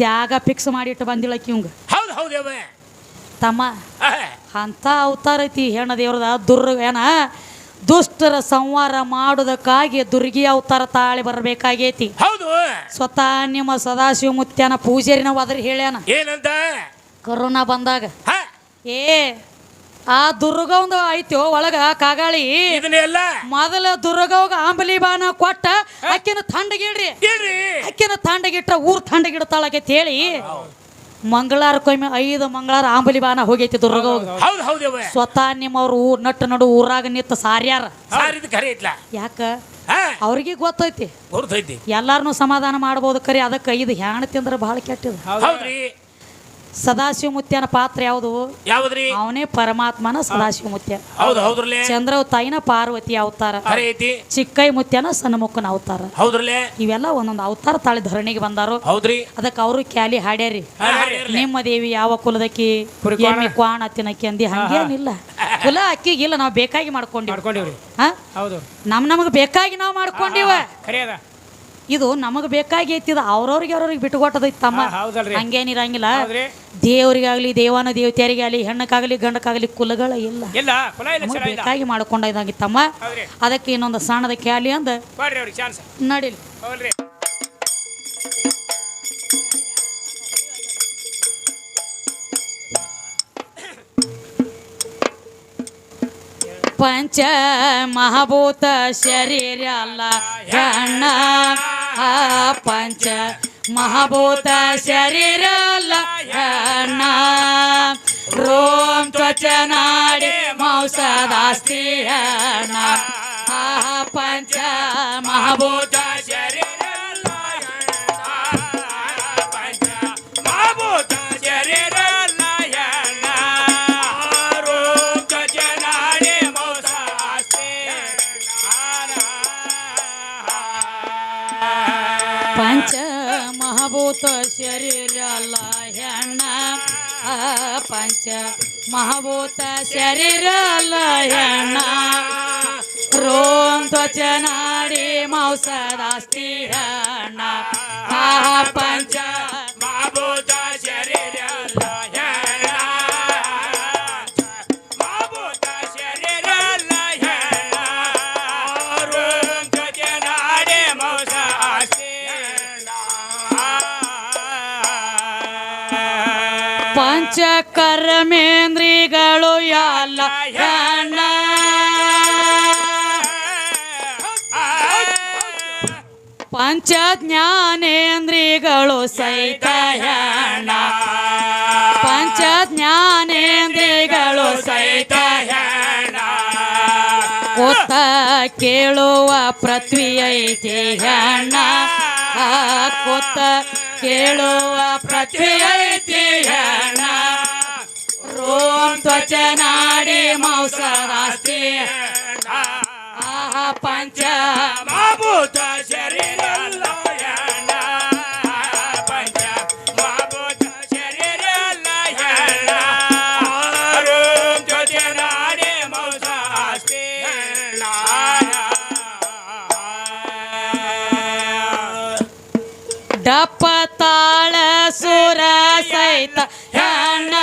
ಜಾಗ ಫಿಕ್ಸ್ ಮಾಡಿಟ್ಟು ಬಂದಿಳಕಿ ಇವಂಗ ಹೌದು ಹೌದೇವ ತಮ್ಮ ಅಂತ ಅವತಾರ ಐತಿ ಹೆಣ್ಣ ದೇವ್ರದ ಏನ ದುಷ್ಟರ ಸಂಹಾರ ಮಾಡೋದಕ್ಕಾಗಿ ದುರ್ಗಿ ಅವತಾರ ತಾಳಿ ಬರಬೇಕಾಗೈತಿ. ಹೌದು ಸ್ವತಃ ನಿಮ್ಮ ಸದಾಶಿವ ಮುತ್ಯನ ಪೂಜಾರಿ ನಾವು ಅದ್ರ ಹೇಳ್ಯಾನ ಏನಂತ ಕೊರೋನಾ ಬಂದಾಗ ಏ ಆ ದುರ್ಗ ಒಂದು ಐತೋ ಒಳಗ ಕಾಗಾಳಿ ಇದನ್ನೆಲ್ಲ ಮೊದಲ ದುರ್ಗವಾಗ ಆಂಬಲಿ ಬಾನ ಕೊಟ್ಟ ಅಕ್ಕಿನ ಥಂಡಗಿಡ್ರಿ ಅಕ್ಕಿನ ಥಂಡಗಿಟ್ರ ಊರ್ ಥಂಡಗಿಡ್ತಾಳಗೈತಿ ಹೇಳಿ ಮಂಗಳಾರಕ್ಕೊಮ್ಮೆ 5 ಮಂಗಳಾರ ಆಂಬಲಿ ಬಾನ ಹೋಗೈತಿ ದುರ್ಗವಾಗ. ಹೌದು ಹೌದೇವ ಸ್ವತಃ ನಿಮ್ಮವ್ರು ನಟ್ಟು ನಡು ಊರಾಗ ನಿಂತ ಸಾರ್ಯಾರ ಸಾರಿದ ಖರೆ ಐತ್ಲ ಯಾಕ ಅವ್ರಿಗೆ ಗೊತ್ತೈತಿ ಗೊತ್ತೈತಿ ಎಲ್ಲಾರನು ಸಮಾಧಾನ ಮಾಡ್ಬೋದು ಕರಿ ಅದಕ್ಕೆ 5 ಹ್ಯಾಣ ತಿಂದ್ರೆ ಬಹಳ ಕೆಟ್ಟದ. ಹೌದ್ರಿ ಸದಾಶಿವ ಮುತ್ಯನ ಪಾತ್ರ ಯಾವುದು? ಯಾವ್ದ್ರಿ? ಅವನೇ ಪರಮಾತ್ಮನ ಸದಾಶಿವ ಮುತ್ಯ. ಹೌದು ಹೌದ್ರಲ್ಲೇ. ಚಂದ್ರವ ತಾಯಿನ ಪಾರ್ವತಿ ಅವತಾರ, ಚಿಕ್ಕೈ ಮುತ್ಯನ ಸಣ್ಣಮುಕ್ಕನ ಅವತಾರ. ಹೌದ್ರಲ್ಲೇ. ಇವೆಲ್ಲ ಒಂದೊಂದು ಅವತಾರ ತಾಳಿ ಧರಣಿಗೆ ಬಂದಾರು. ಹೌದ್ರಿ. ಅದಕ್ಕೆ ಅವರು ಕ್ಯಾಲಿ ಹಾಡ್ಯಾರಿ, ನಿಮ್ಮ ದೇವಿ ಯಾವ ಕುಲದಕ್ಕಿ ಎಮ್ಮಿ ಕ್ವಾಣ ತಿನ್ನಕ್ಕಿ ಅಂದಿ. ಹಂಗೇನಿಲ್ಲ, ಕುಲ ಅಕ್ಕಿಗಿಲ್ಲ, ನಾವು ಬೇಕಾಗಿ ಮಾಡ್ಕೊಂಡಿವ್ರಿ. ನಮಗೆ ಬೇಕಾಗಿ ನಾವು ಮಾಡ್ಕೊಂಡಿವ. ಇದು ನಮಗೆ ಬೇಕಾಗಿ ಐತಿದ ಅವ್ರವ್ರಿಗೆ ಬಿಟ್ಟುಕೊಟ್ಟದೈತಿ ತಮ್ಮ. ಹಂಗೇನಿರಂಗಿಲ್ಲ. ದೇವರಿಗಾಗ್ಲಿ ದೇವಾನ ದೇವತೆಯರಿಗಾಗಲಿ ಹೆಣ್ಣಕ್ಕಾಗಲಿ ಗಂಡಕ್ಕಾಗಲಿ ಕುಲಗಳ ಇಲ್ಲ, ಬೇಕಾಗಿ ಮಾಡ್ಕೊಂಡಾಗಿತ್ತಮ್ಮ. ಅದಕ್ಕೆ ಇನ್ನೊಂದು ಸಣ್ಣದ ಕ್ಯಾಲಿ ಅಂದ ನಡಿಲಿ. ಪಂಚ ಮಹಾಭೂತ ಶರೀರ ಅಲ್ಲ ಹೆಣ್ಣ, ಪಂಚ ಮಹಾಭೂತ ಶರೀರ ಅಲ್ಲ ಹೆಣ್ಣ. ರೋಮ್ ತ್ವಚ ನಾಡಿ ಮಾಂಸದಾಸ್ತಿ ಹೆಣ್ಣ, ಪಂಚ ಮಹಾಭೂತ ಶರೀರ ಅಲ್ಲ ಹೆಣ್ಣ, ಪಂಚ ಮಹಾಭೂತ ಶರೀರ ಅಲ್ಲ ಹೆಣ್ಣ. ರೋಮ್ ತ್ವಚ ನಾಡಿ ಪಂಚ ಮಹಾಭೂತ ಶರೀರ ಅಲ್ಲ ಹೆಣ್ಣ, ಪಂಚ ಮಹಾಭೂತ ಶರೀರ ಅಲ್ಲ ಹೆಣ್ಣ. ರೋಮ್ ತ್ವಚ ನಾಡಿ ಮಾಂಸದಾಸ್ತಿ ಹೆಣ್ಣ, ಪಂಚ ಮಹಾಭೂತ ಶರೀರ ಅಲ್ಲ ಹೆಣ್ಣ, ಮಹಾಭೂತ ಶರೀರ ಅಲ್ಲ ಹೆಣ್ಣ. ರೋಮ್ ತ್ವಚ ನಾಡಿ ಮಾಂಸದಾಸ್ತಿ ಪಂಚಕರ್ಮೇಂದ್ರಿಗಳು ಎಲ್ಲ ಹೆಣ್ಣ, ಪಂಚ ಜ್ಞಾನೇಂದ್ರಿಗಳು ಸಹಿತ ಹೆಣ್ಣ, ಪಂಚ ಜ್ಞಾನೇಂದ್ರಿಗಳು ಸಹಿತ ಹೆಣ್ಣ. ಕೂತ ಕೇಳುವ ಪೃಥ್ವಿ ಐತಿ ಹೆಣ್ಣ, ಕೂತ ಕೇಳುವ ಪೃಥ್ವಿ ಐತಿ ಹೆಣ್ಣ. ರೋಮ್ ತ್ವಚ ನಾಡಿ ಮಾಂಸದಾಸ್ತಿ ಹೆಣ್ಣ, ಪಂಚ ಮಹಾಭೂತ ಶರೀರ ಅಲ್ಲ ಹೆಣ್ಣ, ಪಂಚ ಮಹಾಭೂತ ಶರೀರ ಅಲ್ಲ ಹೆಣ್ಣ. ರೋಮ್ ತ್ವಚ ನಾಡಿ ಮಾಂಸದಾಸ್ತಿ ಹೆಣ್ಣ. ಡಪ್ಪ ತಾಳ ಸುರ ಸಹಿತ ಹೆಣ್ಣ,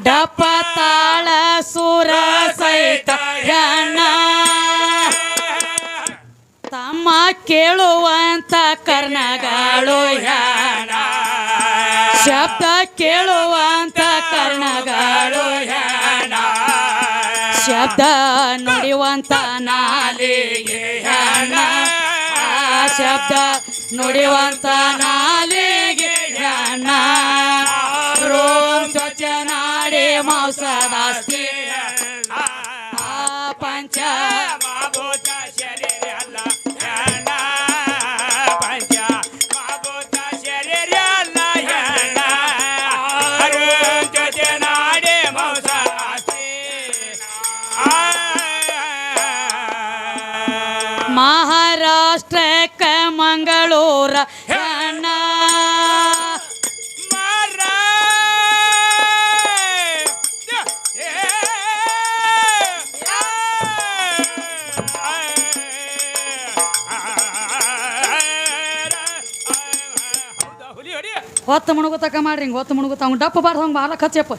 ಡಪ್ಪ ತಾಳ ಸುರ ಸಹಿತ ಹೆಣ್ಣ. ತಮ್ಮ ಕೇಳುವಂತ ಕರ್ಣಗಳು ಹೆಣ್ಣ, ಶಬ್ದ ಕೇಳುವಂತ ಕರ್ಣಗಳು ಹೆಣ್ಣ. ಶಬ್ದ ನುಡಿಯುವಂತ ನಾಲಿಗೆ ಹೆಣ್ಣ, ಶಬ್ದ ನುಡಿಯುವಂತ ನಾಲಿಗೆ ಹೆಣ್ಣ. ರೋಮ್ ತ್ವಚ ನಾಡಿ ಮಾಂಸದಾಸ್ತಿ ಹೆಣ್ಣ, ಪಂಚ ಮಹಾಭೂತ ಶರೀರ ಅಲ್ಲ ಹೆಣ್ಣ, ಪಂಚ ಮಹಾಭೂತ ಶರೀರ ಅಲ್ಲ ಹೆಣ್ಣ. ರೋಮ್ ತ್ವಚ ನಾಡಿ ಮಾಂಸದಾಸ್ತಿ. ಮಹಾರಾಷ್ಟ್ರ ಬೋರ ಹೆಣ್ಣ ಮಾರ ಹುಲಿ ಹೊಡಿ ಹೊತ್ತು ಮುಣುಗುತಕ ಮಾಡ್ರಿ ಹಿಂಗೆ ಹೊತ್ತು ಮುಣುಗುತ್ತ ಅವ್ನು ಡಪ್ಪ ಬಾರ್ದು ಹಂಗೆ ಬಾಲಕ್ ಹಚ್ಚಪ್ಪ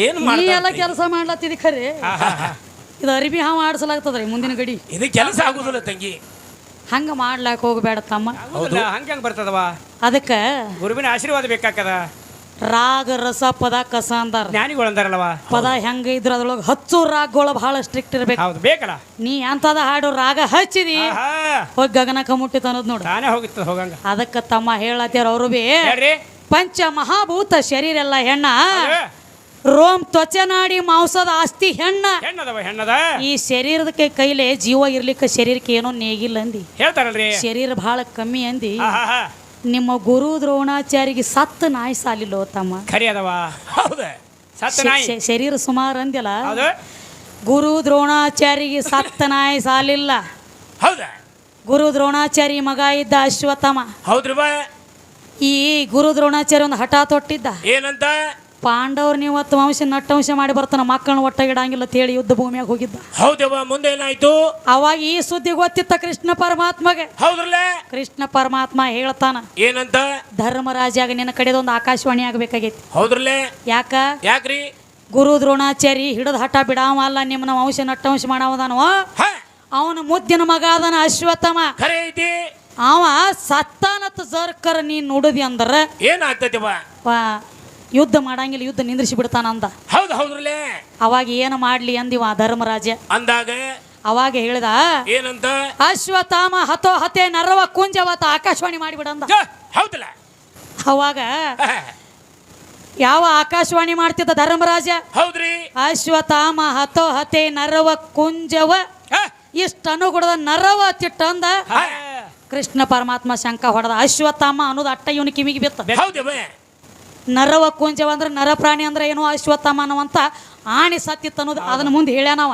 ಏನ್ ನೀ ಮಾಡ್ತಾ ಎಲ್ಲ ಕೆಲಸ ಮಾಡ್ಲತ್ತಿದಿ ಖರೆ ಇದು ಅರಿಬಿ ಹಾವು ಆಡ್ಸಲಾಗ್ತದ್ರಿ ಮುಂದಿನ ಗಡಿ ಇದು ಕೆಲಸ ಆಗುದಿಲ್ಲ ತಂಗಿ. ಹಂಗ ಮಾಡ್ಲಾಕ ಹೋಗ್ಬೇಡ ತಮ್ಮ. ಹೌದು ಹಂಗೆ ಹೆಂಗೆ ಬರ್ತದವ ಅದಕ್ಕ ಗುರುವಿನ ಆಶೀರ್ವಾದ ಬೇಕಾಕದ. ರಾಗ ರಸ ಪದ ಕಸ ಅಂದಾರ. ಜ್ಞಾನಿಗಳು ಅಂದಾರಲ್ವ ಪದ ಹೆಂಗ ಇದ್ರ ಅದ್ರೊಳಗೆ ಹಚ್ಚು ರಾಗಗಳು ಬಹಳ ಸ್ಟ್ರಿಕ್ಟ್ ಇರ್ಬೇಕು. ಹೌದು ಬೇಕಲ್ಲ. ನೀ ಅಂತದ ಹಾಡು ರಾಗ ಹಚ್ಚಿದಿ ಹೋಗಿ ಗಗನಕ ಮುಟ್ಟಿತ ಅನ್ನೋದು ನೋಡು. ತಾನೇ ಹೋಗಿತ್ತು ಹೋಗಂಗ. ಅದಕ್ಕ ತಮ್ಮ ಹೇಳತ್ಯಾರ ಅವರು ಬಿ ಹೇಳ್ರಿ ಪಂಚ ಮಹಾಭೂತ ಶರೀರ ಎಲ್ಲ ಹೆಣ್ಣ ರೋಮ್ ತ್ವಚೆ ನಾಡಿ ಮಾಂಸದ ಆಸ್ತಿ ಹೆಣ್ಣ. ಹೆಣ್ಣದವ ಹೆಣ್ಣದ ಈ ಶರೀರದ ಕೈಲೇ ಜೀವ ಇರ್ಲಿಕ್ಕೆ ಶರೀರಕ್ಕೆ ಏನೋ ನೇಗಿಲ್ಲ ಅಂದಿ. ಹೇಳ್ತಾರಲ್ರಿ ಶರೀರ ಬಹಳ ಕಮ್ಮಿ ಅಂದಿ. ನಿಮ್ಮ ಗುರು ದ್ರೋಣಾಚಾರಿಗೆ ಸತ್ತ ನಾಯಿ ಸಾಲಿಲ್ಲೋ ತಮ್ಮ. ಖರಿ ಅದವ. ಹೌದ ಸತ್ತ ನಾಯಿ ಶರೀರ ಸುಮಾರು ಅಂದ್ಯಲ್ಲ. ಹೌದು ಗುರು ದ್ರೋಣಾಚಾರಿಗೆ ಸತ್ತ ನಾಯಿ ಸಾಲಿಲ್ಲ. ಹೌದ ಗುರು ದ್ರೋಣಾಚಾರಿ ಮಗ ಇದ್ದ ಅಶ್ವತ್ಥಾಮ. ಹೌದ್ರಿ ಬಾ. ಈ ಗುರು ದ್ರೋಣಾಚಾರಿ ಒಂದು ಹಠ ತೊಟ್ಟಿದ್ದ. ಏನಂತ? ಪಾಂಡವ್ರ ನೀವತ್ತು ವಂಶ ನಟ್ಟವಂಶ ಮಾಡಿ ಬರ್ತಾನ ಮಕ್ಕಳನ್ನ ಒಟ್ಟಾಗಿಡಂಗಿಲ್ಲ ಅಂತ ಹೇಳಿ ಯುದ್ಧ ಭೂಮಿಯಾಗ ಹೋಗಿದ್ದ. ಹೌದವ್ವ. ಮುಂದೆ ಏನಾಯ್ತು? ಅವಾಗ ಈ ಸುದ್ದಿ ಗೊತ್ತಿತ್ತ ಕೃಷ್ಣ ಪರಮಾತ್ಮಗೆ. ಹೌದ್ರಲ್ಲ. ಕೃಷ್ಣ ಪರಮಾತ್ಮ ಹೇಳ್ತಾನ ಏನಂತ? ಧರ್ಮರಾಜಾಗ ನಿನ್ನ ಕಡೆದೊಂದು ಆಕಾಶವಾಣಿ ಆಗಬೇಕಾಗೈತಿ. ಹೌದ್ರಲ್ಲೇ. ಯಾಕ್ರಿ? ಗುರು ದ್ರೋಣಾಚಾರಿ ಹಿಡಿದ ಹಠ ಬಿಡಾವ ಅಲ್ಲ, ನಿಮ್ಮನ ವಂಶ ನಟ್ಟವಂಶ ಮಾಡವದಾನವ. ಅವನ ಮುದ್ದಿನ ಮಗ ಅದನ ಅಶ್ವತ್ಥಾಮ. ಖರೆ ಐತಿ. ಅವ ಸತ್ತಾನತ್ ಜರ್ಕರ್ ನೀ ನುಡಿದಿ ಅಂದ್ರ ಏನಾಗ್ತೈತಿ ಬಾ? ಯುದ್ಧ ಮಾಡಂಗಿಲ್ಲ, ಯುದ್ಧ ನಿಂದ್ರಿಸಿ ಬಿಡ್ತಾನ ಅಂದ. ಹೌದು ಹೌದ್ರಲ್ಲೇ. ಅವಾಗ ಏನು ಮಾಡ್ಲಿ ಅಂದಿವ ಧರ್ಮರಾಜ. ಅಂದಾಗ ಅವಾಗ ಹೇಳಿದ ಏನಂತ? ಅಶ್ವತ್ಥಾಮ ಹತೋ ಹತೆ ನರವ ಕುಂಜವತ ಆಕಾಶವಾಣಿ ಮಾಡಿಬಿಡಂದ. ಹೌದಲ್ಲ. ಅವಾಗ ಯಾವ ಆಕಾಶವಾಣಿ ಮಾಡ್ತಿದ್ದ ಧರ್ಮರಾಜ? ಹೌದ್ರಿ. ಅಶ್ವತ್ಥಾಮ ಹತೋ ಹತೆ ನರವ ಕುಂಜವ ಇಷ್ಟ ಅನುಗುಣದ ನರವ ತಿಟ್ಟ ಅಂದ. ಕೃಷ್ಣ ಪರಮಾತ್ಮ ಶಂಕ ಹೊಡೆದ. ಅಶ್ವತ್ಥಾಮ ಅನ್ನೋದು ಅಟ್ಟ ಇವನು ಕಿವಿಗೆ ಬಿತ್ತ. ಹೌದವ. ನರವ ಕುಂಜವ ಅಂದ್ರೆ ನರ ಪ್ರಾಣಿ ಅಂದ್ರೆ ಏನು ಅಶ್ವತ್ಥಾಮ ಅನ್ನುವಂತ ಆಣಿ ಸತ್ತಿತ್ತು ಅನ್ನೋದು ಅದನ್ನ ಮುಂದೆ ಹೇಳ್ಯಾನವ.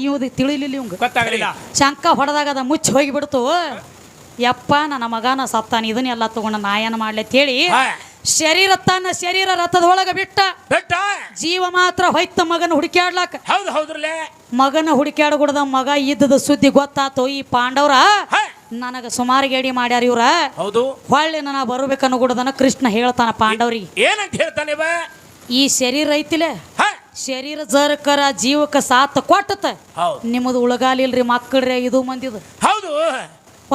ಇವ್ದು ತಿಳಿಲಿಲ್ಲ ಇವಂಗ ಗೊತ್ತಾಗಲಿಲ್ಲ. ಶಂಕ ಹೊಡೆದಾಗ ಅದ ಮುಚ್ಚಿ ಹೋಗಿಬಿಡ್ತು. ಯಪ್ಪ ನನ್ನ ಮಗನ ಸತ್ತಾನ, ಇದನ್ನೆಲ್ಲ ತಗೊಂಡ ನಾಯನ ಮಾಡ್ಲಿ ಅಂತೇಳಿ ಶರೀರ ತನ್ನ ಶರೀರ ರಥದೊಳಗ ಬಿಟ್ಟ. ಜೀವ ಮಾತ್ರ ಹೊಯ್ತ ಮಗನ ಹುಡುಕ್ಯಾಡ್ಲಾಕ. ಹೌದು ಹೌದ್ರಲ್ಲೇ. ಮಗನ ಹುಡುಕ್ಯಾಡಗುಡದ ಮಗ ಇದ್ದದ ಸುದ್ದಿ ಗೊತ್ತಾತು. ಈ ಪಾಂಡವ್ರ ನನಗ ಸುಮಾರು ಗೇಡಿ ಮಾಡ್ಯಾರ ಇವ್ರ. ಹೌದು. ಹೊಳ್ಳಿ ನನ್ನ ಬರ್ಬೇಕನ್ನಗುಡದನ ಕೃಷ್ಣ ಹೇಳ್ತಾನ ಪಾಂಡವ್ರಿಗೆ. ಏನಂತ ಹೇಳ್ತಾನೆ ಬಾ? ಈ ಶರೀರ ಐತಿಲೆ, ಶರೀರ ಜರ್ಕರ ಜೀವಕ್ಕ ಸಾತ್ ಕೊಟ್ಟತ. ನಿಮ್ಮದು ಉಳಗಾಲಿಲ್ರಿ ಮಕ್ಕಳ್ರಿ ಇದು ಮಂದಿದು. ಹೌದು.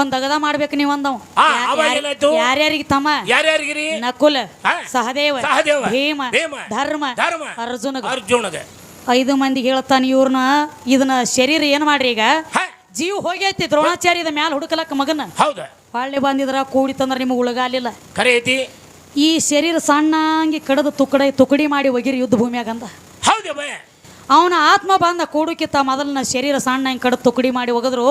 ಒಂದ್ ಅಗದ ಮಾಡ್ಬೇಕು ನೀವ್ ಅಂದವ್. ಯಾರ್ಯಾರಿಗೆ ತಮ್ಮ? ಯಾರ್ಯಾರಿಗಿರಿ? ನಕುಲ, ಸಹದೇವ, ಭೀಮ, ಧರ್ಮ, ಅರ್ಜುನಗ. 5 ಮಂದಿಗೆ ಹೇಳ್ತಾನ ಇವ್ರನ್ನ. ಇದನ್ನ ಶರೀರ ಏನ್ ಮಾಡ್ರಿ ಈಗ ಜೀವ ಹೋಗೈತಿ. ದ್ರೋಣಾಚಾರ್ಯದ ಮ್ಯಾಲ ಹುಡುಕಲಕ್ಕ ಮಗನ. ಹೊಳ್ಳಿ ಬಂದಿದ್ರ ಕೂಡಿತಂದ್ರ ನಿಮಗೆ ಉಳಗಾಲಿಲ್ಲ. ಖರೆ ಐತಿ. ಈ ಶರೀರ ಸಣ್ಣಂಗಿ ಕಡದ ತುಕಡಿ ಮಾಡಿ ಒಗಿರಿ ಯುದ್ಧ ಭೂಮಿಯಾಗಂದ. ಅವನ ಆತ್ಮ ಬಂದ ಕೂಡುಕಿತ್ತ ಮೊದಲನ ಶರೀರ ಸಣ್ಣ ಹಿಂಗ್ ಕಡದ ತುಕಡಿ ಮಾಡಿ ಒಗದ್ರು.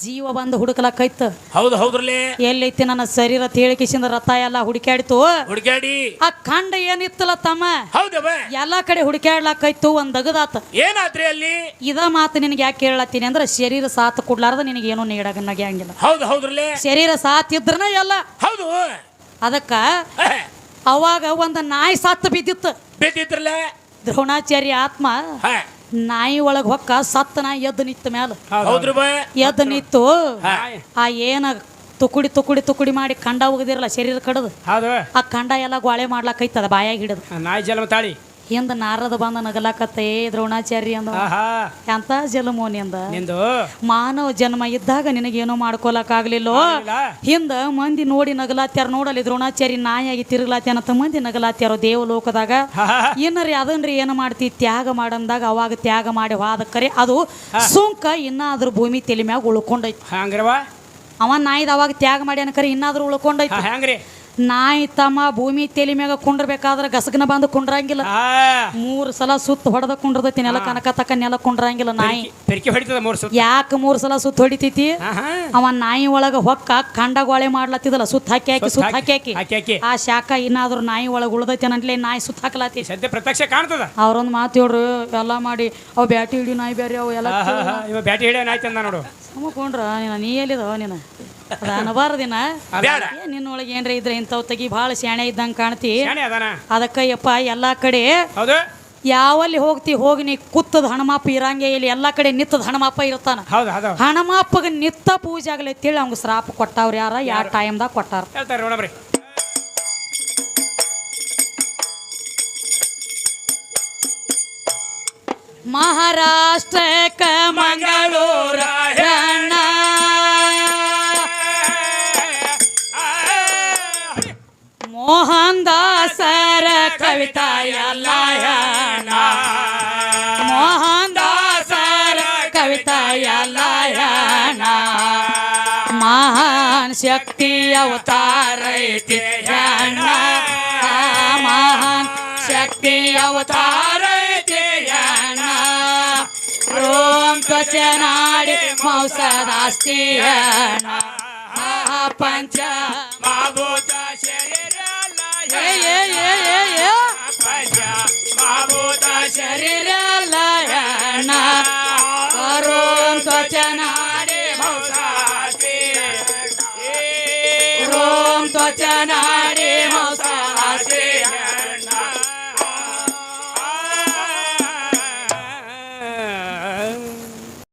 ಜೀವ ಬಂದು ಹುಡುಕಲಕ್ಕೈತ. ಹೌದು ಹೌದ್ರಲ್ಲೇ. ಎಲ್ಲೈತಿ ನನ್ನ ಶರೀರ ತೇಳಿಕಿಸಿಂದ ರಥ ಎಲ್ಲ ಹುಡುಕ್ಯಾಡಿತು. ಹುಡುಕ್ಯಾಡಿ ಆ ಖಂಡ ಏನಿತ್ತಲ್ಲ ತಮ್ಮ, ಹೌದವ, ಎಲ್ಲಾ ಕಡೆ ಹುಡುಕ್ಯಾಡ್ಲಾಕೈತು. ಒಂದ್ ಅಗದಾತ. ಏನಾತ್ರಿ ಅಲ್ಲಿ? ಇದ ಮಾತು ನಿನಗೆ ಯಾಕೆ ಹೇಳತ್ತೀನಿ ಅಂದ್ರೆ ಶರೀರ ಸಾತ್ ಕೊಡ್ಲಾರ್ದ ನಿನಗೆ ಏನೋ ನೀಡಾಗಿಲ್ಲ. ಹೌದು ಹೌದ್ರಲ್ಲೇ. ಶರೀರ ಸಾತ್ ಇದ್ರನ ಎಲ್ಲ. ಹೌದು. ಅದಕ್ಕ ಅವಾಗ ಒಂದ್ ನಾಯಿ ಸತ್ತು ಬಿದ್ದಿತ್ರಲ್ಲ. ದ್ರೋಣಾಚಾರ್ಯ ಆತ್ಮ ನಾಯಿ ಒಳಗ್ ಹೊಕ್ಕ ಸತ್ತ ನಾಯಿ ಎದ್ದು ನಿತ್ತ ಮ್ಯಾಲ. ಎದ್ದು ನಿತ್ತು ಆ ಏನ ತುಕುಡಿ ಮಾಡಿ ಕಂಡ ಹೋಗದಿರಲ್ಲ ಶರೀರ ಕಡದು. ಆ ಕಂಡ ಎಲ್ಲ ಗೋಳೆ ಮಾಡ್ಲಾಕೈತದ ಬಾಯಾಗಿ ಹಿಡದು. ನಾಯಿ ಜನ್ಮ ತಾಳಿ ಹಿಂದ ನಾರದ ಬಂದ ನಗಲಾಕತ್ತ. ದ್ರೋಣಾಚಾರ್ಯ ಅಂದ ಎಂತ ಜಲಮೋನಿ ಅಂದ. ಮಾನವ ಜನ್ಮ ಇದ್ದಾಗ ನಿನಗೇನೋ ಮಾಡ್ಕೊಳಕ್ ಆಗ್ಲಿಲ್ಲೋ. ಹಿಂದ ಮಂದಿ ನೋಡಿ ನಗಲಾತ್ಯಾರ. ನೋಡಲಿ ದ್ರೋಣಾಚಾರಿ ನಾಯಿಯಾಗಿ ತಿರುಗ್ಲಾತ್ಯಾನಂತ ಮಂದಿ ನಗಲಾತ್ಯಾರೋ ದೇವಲೋಕದಾಗ. ಏನರಿ ಅದನ್ರಿ ಏನು ಮಾಡ್ತಿ ತ್ಯಾಗ ಮಾಡಂದಾಗ ಅವಾಗ ತ್ಯಾಗ ಮಾಡಿ ಹೋದ ಕರೆ ಅದು ಸುಂಕ ಇನ್ನಾದ್ರೂ ಭೂಮಿ ತಲೆ ಮ್ಯಾಗ ಉಳ್ಕೊಂಡೈತಿ. ಅವ ನಾಯಿದ ಅವಾಗ ತ್ಯಾಗ ಮಾಡ್ಯಾನ ಕರೆ ಇನ್ನಾದ್ರೂ ಉಳ್ಕೊಂಡೈತಿ. ನಾಯಿ ತಮ್ಮ ಭೂಮಿ ತಲೆ ಮ್ಯಾಗ ಕುಂಡ್ರಬೇಕಾದ್ರೆ ಗಸಗನ ಬಂದು ಕುಂಡ್ರಂಗಿಲ್ಲ. 3 ಸಲ ಸುತ್ತ ಹೊಡೆದ ಕುಂಡ್ರದೈತಿ. ನೆಲ ಕನಕ ತಕ್ಕ ನೆಲ ಕುಂಡ್ರಂಗಿಲ್ಲ ನಾಯಿ. ಯಾಕೆ 3 ಸಲ ಸುತ್ತ ಹೊಡಿತೈತಿ? ಅವ ನಾಯಿ ಒಳಗ ಹೊಕ್ಕ ಕಂಡಗೋಳೆ ಮಾಡ್ಲತ್ತಿದಲ್ಲ. ಸುತ್ತ ಹಾಕಿ ಹಾಕಿ ಆ ಶಾಖ ಇನ್ನಾದ್ರು ನಾಯಿ ಒಳಗ ಉಳ್ದೈತಿ ಅನ್ನಟ್ಲೆ ನಾಯಿ ಸುತ್ತ ಹಾಕ್ಲತ್ತಿ. ಪ್ರತ್ಯಕ್ಷ ಕಾಣ್ತದ. ಅವ್ರೊಂದು ಮಾತು ಹೇಳ್ರು ಎಲ್ಲಾ ಮಾಡಿ ಅವ್ ಬ್ಯಾಟಿ ಹಿಡಿ ನಾಯಿ ಬೇರೆ ಅವು ಎಲ್ಲ ಬ್ಯಾಟಿ ಹಿಡಿಯ ನಾಯಿ ತಂದ ನೋಡು. ಸಮಕೊಂಡ್ರ ನೀ ಎಲ್ಲಿದ ನೀನ ಅದ ಅನಬಾರ್ದಿನ ಬ್ಯಾಡ ನಿನ್ನೊಳಗೆ ಏನ್ರ ಇದ್ರೆ ಇಂಥವ್ ತೆಗಿ ಭಾಳ ಶಾಣೆ ಇದ್ದಂಗೆ ಕಾಣ್ತಿ ಶಾಣೆ ಅದಾನ ಅದಕ್ಕಯ್ಯಪ್ಪ ಎಲ್ಲಾ ಕಡೆ ಹೌದು ಯಾವಲ್ಲಿ ಹೋಗ್ತಿ ಹೋಗಿ ನೀ ಕುತ್ತದ ಹಣಮಾಪ ಇರಂಗೆ ಇಲ್ಲಿ ಎಲ್ಲಾ ಕಡೆ ನಿತ್ತದ ಹಣಮಾಪ ಇರ್ತಾನ ಹೌದು ಹೌದು ಹಣಮಾಪಗ ನಿತ್ತ ಪೂಜೆ ಆಗಲಿ ಅಂತೇಳಿ ಅವ್ಗೆ ಶ್ರಾಪ ಕೊಟ್ಟವ್ರು ಯಾವ ಟೈಮ್ದಾಗ ಕೊಟ್ಟಾರ ಹೇಳ್ತಾರೆ ನೋಡಬ್ರಿ ಮಹಾರಾಷ್ಟ್ರಕ್ಕ ಮಂಗಳೂರ ಹೆಣ್ಣ ಮೋಹನ್ ದಾಸರ ಕವಿತಾಯ ಲಾಯಣ ಮೋಹನ್ ದಾಸರ ಕವಿತಾಯ ಲಾಯಣ ಮಹಾನ್ ಶಕ್ತಿ ಅವತಾರ ಐತಿ ಹೆಣ್ಣ ಮಹಾನ್ ಶಕ್ತಿ ಅವತಾರ ಐತಿ ಹೆಣ್ಣ ರೋಂ ತ್ವಚನಾಡಿ ಮೌಸದಾಸ್ತಿ ಹೆಣ್ಣ ಪಂಚ ಮಾಭೂತ ಶರೀರ ಮಾಭೂತ ಶರೀರ ಲಯಣ ರೋಂ ತ್ವಚನಾಡಿ ರೋಂ ತ್ವಚನಾಡಿ